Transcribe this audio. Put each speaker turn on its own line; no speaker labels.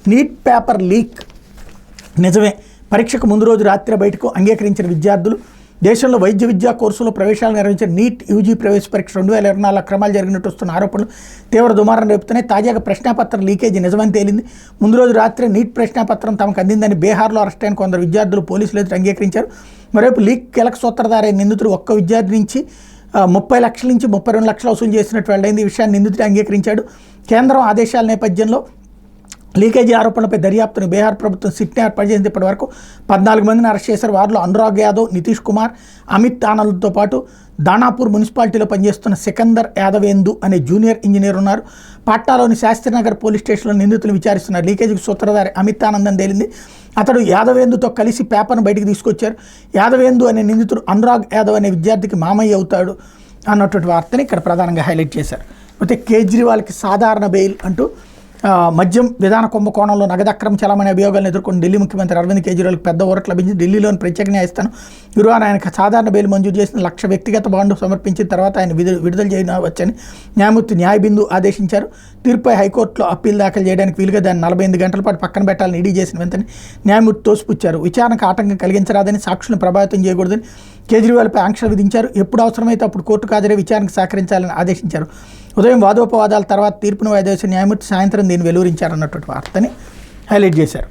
Neat paper leak నిజమే. పరీక్షకు ముందు రోజు రాత్రి బయటకు అంగీకరించిన విద్యార్థులు. దేశంలో వైద్య విద్యా కోర్సులో ప్రవేశాలు నిర్వహించిన నీట్ యూజీ ప్రవేశ పరీక్ష 2024 అక్రమాలు జరిగినట్టు వస్తున్న ఆరోపణలు తీవ్ర దుమారం రేపుతున్నాయి. తాజాగా ప్రశ్నాపత్రం లీకేజీ నిజమని తేలింది. ముందు రోజు రాత్రి నీట్ ప్రశ్నాపత్రం తమకు అందిందని బీహార్లో అరెస్ట్ అయిన కొందరు విద్యార్థులు పోలీసులు ఎదురు అంగీకరించారు. మరోవైపు లీక్ కీలక సూత్రధారైన నిందితుడు ఒక్క విద్యార్థి నుంచి 30 లక్షల నుంచి 32 లక్షలు వసూలు చేసినట్టు వెల్లడైంది. ఈ విషయాన్ని నిందితుడు అంగీకరించాడు. కేంద్రం ఆదేశాల నేపథ్యంలో లీకేజీ ఆరోపణలపై దర్యాప్తును బీహార్ ప్రభుత్వం సిట్ని ఏర్పాటు చేసింది. ఇప్పటి వరకు 14 మందిని అరెస్ట్ చేశారు. వారిలో అనురాగ్ యాదవ్, నితీష్ కుమార్, అమిత్ ఆనంద్తో పాటు దానాపూర్ మున్సిపాలిటీలో పనిచేస్తున్న సికందర్ యాదవేందు అనే జూనియర్ ఇంజనీర్ ఉన్నారు. పాట్నాలోని శాస్త్రీనగర్ పోలీస్ స్టేషన్లో నిందితులు విచారిస్తున్నారు. లీకేజీకి సూత్రధారి అమిత్ ఆనంద్ అని తేలింది. అతడు యాదవేందుతో కలిసి పేపర్ను బయటికి తీసుకొచ్చారు. యాదవేందు అనే నిందితుడు అనురాగ్ యాదవ్ అనే విద్యార్థికి మామయ్య అవుతాడు అన్నటువంటి వార్తని ఇక్కడ ప్రధానంగా హైలైట్ చేశారు. అయితే కేజ్రీవాల్కి సాధారణ బెయిల్ అంటూ మద్యం విధాన కుంభకోణంలో నగదు అక్రమ చలామణి అభియోగాలను ఎదుర్కొని ఢిల్లీ ముఖ్యమంత్రి అరవింద్ కేజ్రీవాల్కి పెద్ద ఊరట లభించింది. ఢిల్లీలోని ప్రత్యేక న్యాయస్థానం గురువారం ఆయనకు సాధారణ బెయిల్ మంజూరు చేసిన 1 లక్ష వ్యక్తిగత బాండ్ సమర్పించిన తర్వాత ఆయన విడుదల చేయవచ్చని న్యాయమూర్తి న్యాయబిందు ఆదేశించారు. తీర్పుపై హైకోర్టులో అప్పీల్ దాఖలు చేయడానికి వీలుగా దాన్ని 48 గంటల పాటు పక్కన పెట్టాలని ఈడీ చేసిన వెంటనే న్యాయమూర్తి తోసిపుచ్చారు. విచారణకు ఆటంకం కలిగించరాదని, సాక్షులను ప్రభావితం చేయకూడదని కేజ్రీవాల్పై ఆంక్షలు విధించారు. ఎప్పుడు అవసరమైతే అప్పుడు కోర్టుకు హాజరై విచారణకు సహకరించాలని ఆదేశించారు. ఉదయం వాదోపవాదాల తర్వాత తీర్పును వాయిదా వేసిన న్యాయమూర్తి సాయంత్రం దీన్ని వెలువరించారన్నటువంటి వార్తని హైలైట్ చేశారు.